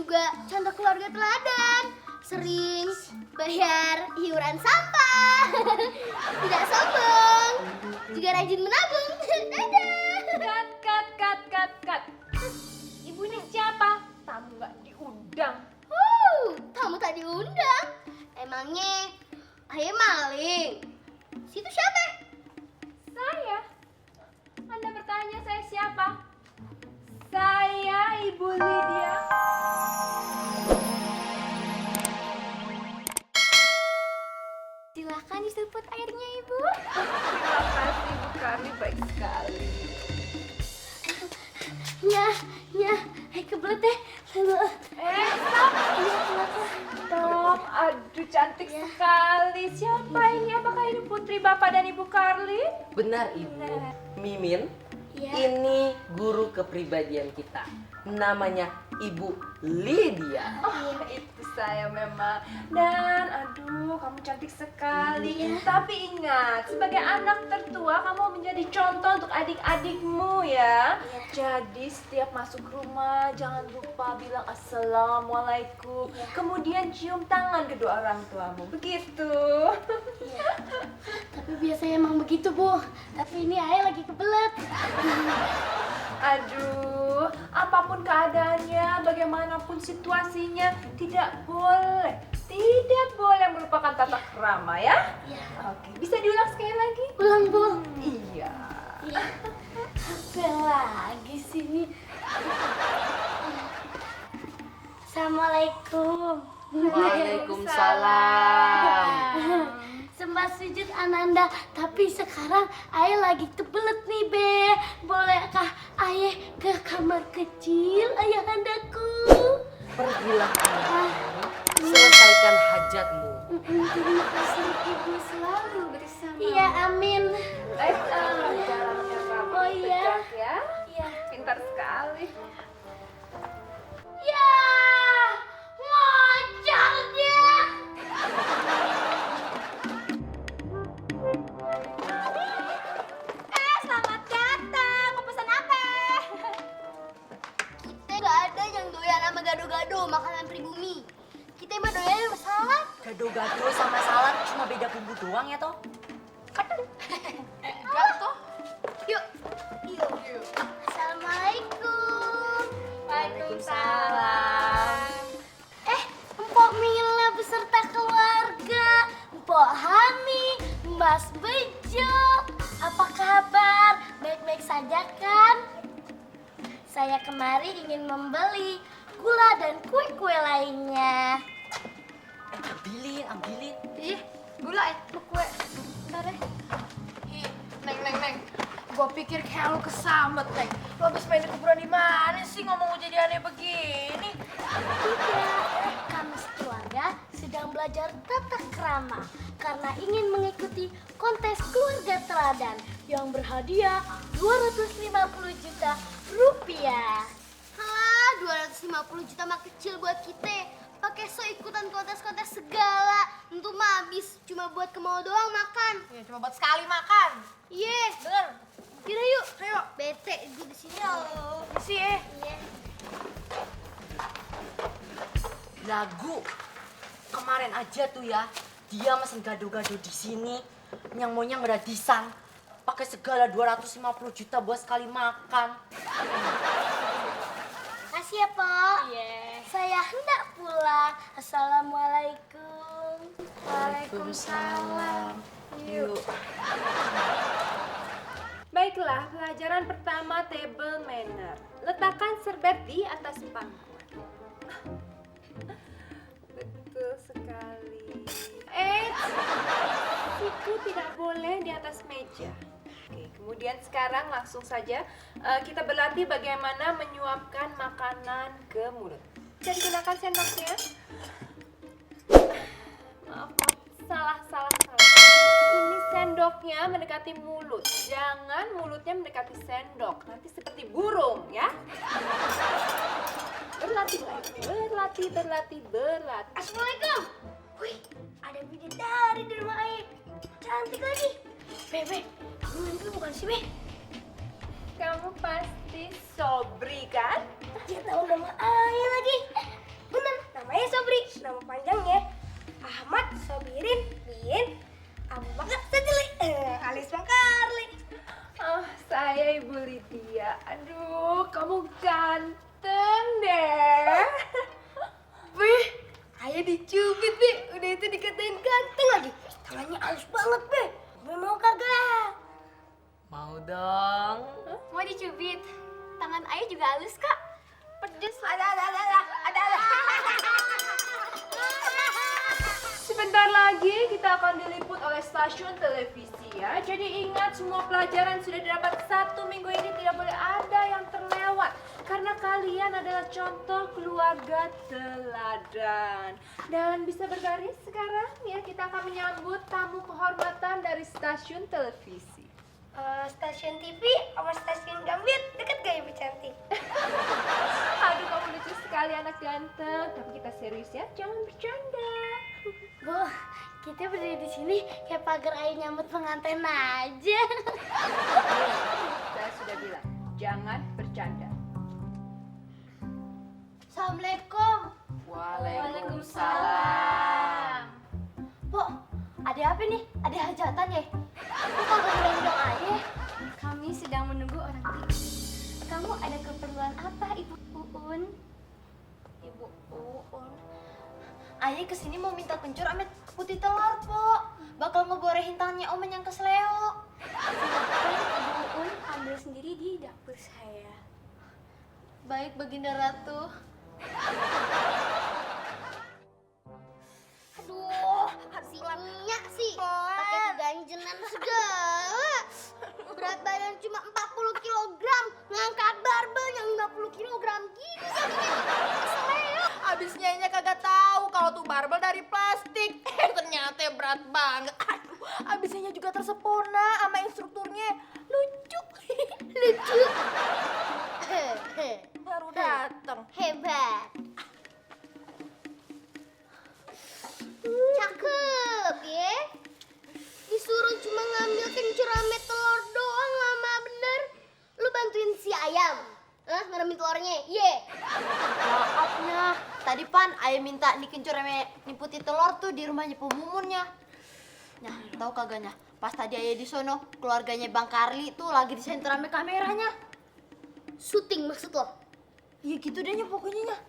juga contoh keluarga teladan. Sering bayar iuran sampah, tidak sombong, juga rajin menabung. Dadah. Kat. Ibu ini siapa? Tamu nggak diundang. Tamu tak diundang. Emangnya ayah maling? Situ siapa? Saya. Anda bertanya saya siapa? Saya Ibu Lydia. Silakan disuput airnya, Ibu. Terima kasih Bu Karli, baik sekali. Kebelet deh. Stop. Aduh, cantik sekali. Siapa ini? Apakah ini putri Bapak dan Ibu Karli? Benar Ibu. Mimin, Ya. ini guru kepribadian kita. Namanya Ibu Lydia. Oh, itu saya memang. Dan aduh, kamu cantik sekali. Tapi ingat, sebagai anak tertua kamu menjadi contoh untuk adik-adikmu ya. Jadi setiap masuk rumah jangan lupa bilang assalamualaikum. Kemudian cium tangan kedua orang tuamu. Begitu. Tapi biasanya emang begitu, Bu. Tapi ini ayah lagi kebelet. Aduh, apapun keadaannya, bagaimanapun situasinya, tidak boleh melupakan tata krama ya. Oke, bisa diulang sekali lagi? Ulang, Bu. Iya. Apa lagi sini? Assalamualaikum. Waalaikumsalam. Sembah sujud Ananda, tapi sekarang ayah lagi kebelet nih, Be. Bolehkah ayah ke kamar kecil ayahandaku? Pergilah Anda. Selesaikan hajatmu. Terima kasih, Ibu selalu bersama. Iya, amin. Baik, jalannya kamu Oh, iya. tegak ya. Iya. Pintar sekali. Ya, ngocok dia. Selamat datang. Mau pesan apa? Kita gak ada yang doyan sama gado-gado makanan pribumi. Kita mah doyan sama salad. Gado-gado sama salad cuma beda bumbu doang ya toh? Enggak toh. Yuk. Assalamualaikum. Waalaikumsalam. Mpok Mila beserta keluarga, Mpok Hani, Mas Bejo. Apa kabar? Baik-baik saja kan? Saya kemari ingin membeli gula dan kue-kue lainnya. Ambilin. Ih, gula ya, lu kue. Bentar deh. Ih, Neng. Gua pikir kayak lu kesamet, Neng. Lu habis main di kuburan di mana sih ngomong jadi aneh begini? Tidak, kami sekeluarga sedang belajar tata krama karena ingin mengikuti kontes keluarga teladan yang berhadiah 250 juta rupiah. Halah, 250 juta mah kecil buat kita. Pakai so ikutan kontes-kontes segala. Untuk mah habis cuma buat ke mall doang makan. Ya cuma buat sekali makan. Iya. Bener. Yaudah yuk. Ayo. Bete gue di sini. Isi ya. Iya. Lagu. Kemarin aja tuh ya, dia mesen gado-gado di sini. Yang maunya gratisan. Pakai segala 250 juta buat sekali makan. Makasih ya, Pak. Iya. Saya hendak pulang. Assalamualaikum. Waalaikumsalam. Yuk. Baiklah, pelajaran pertama table manner. Letakkan serbet di atas pangkuan. Betul sekali. Itu tidak boleh di atas meja. Oke, kemudian sekarang langsung saja kita berlatih bagaimana menyuapkan makanan ke mulut. Bisa digunakan sendoknya. Maaf, salah. Ini sendoknya mendekati mulut. Jangan mulutnya mendekati sendok. Nanti seperti burung, ya. Berlatih. Assalamualaikum. Wih, ada bidadari di rumah Ayah. Cantik lagi. Bebe, kamu itu bukan si Be. Kamu pasti Sobri, kan? Dia tahu nama Ayah lagi. nama panjangnya Ahmad Sobirin bin Abu Bakar Sajili alias Bang Karli. Oh, saya Ibu Lydia. Aduh, kamu ganteng deh. Beh, ayah dicubit, Be. Udah itu dikatain ganteng lagi. Tangannya halus banget, Be. Be mau kagak? Mau dong. Mau dicubit? Tangan ayah juga halus kak. Pedes. Ada. Sebentar lagi kita akan diliput oleh stasiun televisi ya. Jadi ingat semua pelajaran sudah didapat 1 minggu ini tidak boleh ada yang terlewat. Karena kalian adalah contoh keluarga teladan. Dan bisa berbaris sekarang ya, kita akan menyambut tamu kehormatan dari stasiun televisi. Stasiun TV sama stasiun Gambit deket gak Ibu cantik? Aduh, kamu lucu sekali anak ganteng. Tapi kita serius ya, jangan bercanda. Bu, kita berdiri di sini kayak pagar ayah nyambut pengantin aja. Saya sudah bilang, jangan bercanda. Assalamualaikum. Waalaikumsalam. Bu, ada apa nih? Ada hajatan ya? Kok kagak undang-undang ayah? Kami sedang menunggu orang TV. Kamu ada keperluan apa, Ibu Uun? Ibu Uun. Ayah kesini mau minta kencur amet putih telur, Po. Bakal ngeborehin tangannya Omen yang kesleo. Ibu Uun ambil sendiri di dapur saya. Baik, Baginda Ratu. Aduh, singa sih. Pakai ganjenan segala. Berat badan cuma 40 kg. Ngangkat barbel yang 50 kg gitu. Abis nyainya kagak tahu kalau tuh barbel dari plastik. Ternyata berat banget. Aduh, abis nyainya juga tersepona sama instrukturnya. Lucu. Lucu. Baru datang. Hebat. Cakep ya. Disuruh cuma ngambil kencur ame telur doang, lama bener. Lu bantuin si ayam ngeremin telurnya. Maafnya, tadi Pan ayah minta dikencur ame niputi telur tuh di rumahnya pemumunnya. Nah, tahu kagaknya? Pas tadi ayah di sono, keluarganya Bang Karli tuh lagi di senter ame kameranya. Syuting maksud lo? Iya gitu deh pokoknya.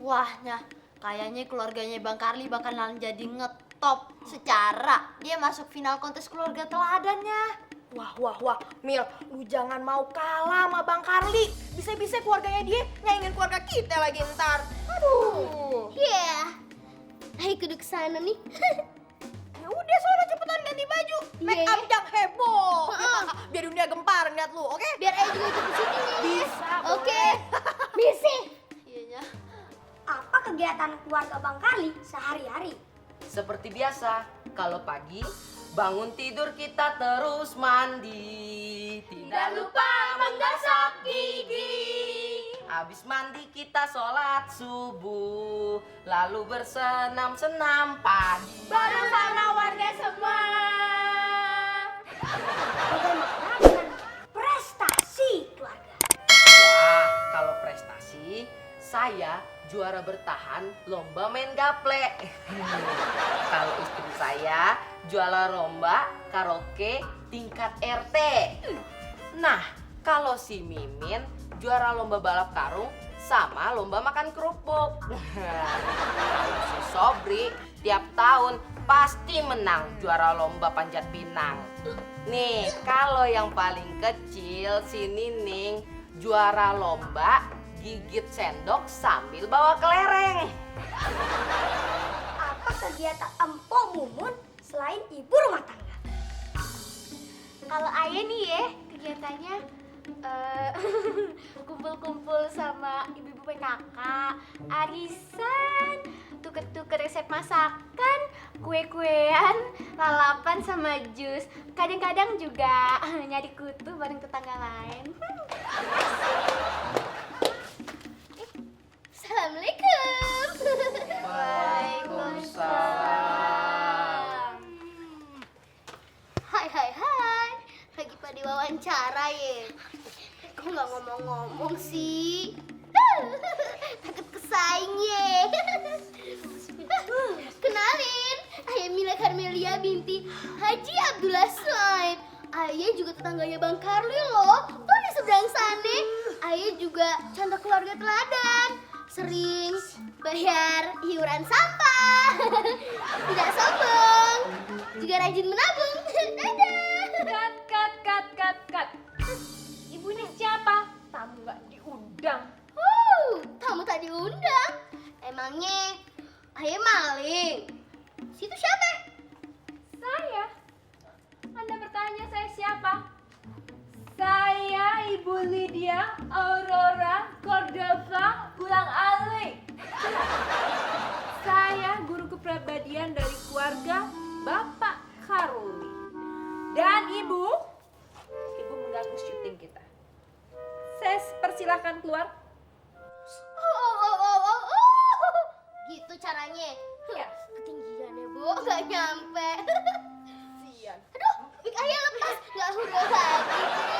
Wahnya, kayaknya keluarganya Bang Karli bakalan jadi ngetop secara dia masuk final kontes keluarga teladannya. Wah, Mil, lu jangan mau kalah sama Bang Karli. Bisa-bisa keluarganya dia nyaingin keluarga kita lagi ntar. Aduh. Iya. Ayo kudu kesana nih. Ya udah, soalnya cepetan ganti baju. Make up yang heboh. Biar dunia gempar ngeliat lu, oke? Biar ayo juga ikut syuting ya. Bisa, Oke. Misi. Iyanya. Apa kegiatan keluarga Bang Karli sehari-hari? Seperti biasa, kalau pagi bangun tidur kita terus mandi. Tidak lupa menggosok gigi. Habis mandi kita sholat subuh. Lalu bersenam-senam pagi. Baru sama warga semua. Bagaimana dengan prestasi keluarga? Wah, kalau prestasi, saya juara bertahan lomba main gaple. Kalau istri saya juara lomba karaoke tingkat RT. Nah, kalau si Mimin juara lomba balap karung sama lomba makan kerupuk. Kalau si Sobri tiap tahun pasti menang juara lomba panjat pinang. Nih, kalau yang paling kecil si Nining juara lomba gigit sendok sambil bawa kelereng. Apa kegiatan Empok Mumun selain ibu rumah tangga? Kalau ayah nih ya, kegiatannya kumpul-kumpul sama ibu-ibu PKK, arisan, tuker-tuker resep masakan, kue-kuean, lalapan sama jus. Kadang-kadang juga nyari kutu bareng tetangga lain. Assalamualaikum. Waalaikumsalam. Hai. Lagi pada wawancara ya. Kok nggak ngomong-ngomong sih? Takut kesaing ye. Kenalin, ayah Mila Karmelia binti Haji Abdullah Slaim. Ayah juga tetangganya Bang Karli loh. Tuh di seberang sana. Ayah juga contoh keluarga teladan. Sering bayar iuran sampah. Tidak sombong. Juga rajin menabung. Dadah. Cut. Ibu ini siapa? Tamu nggak diundang. Tamu tak diundang. Emangnya ayah maling? Situ siapa? Saya. Anda bertanya saya siapa? Saya Ibu Lydia Aurora Cordova Ulang Alik. Saya guru kepribadian dari keluarga Bapak Karuli. Dan Ibu mengganggu syuting kita. Saya persilahkan keluar. Gitu caranya. Ya. Ketinggian ya, Bu. Nggak nyampe. Sian. Aduh, mik ayah lepas. Nggak huruf lagi.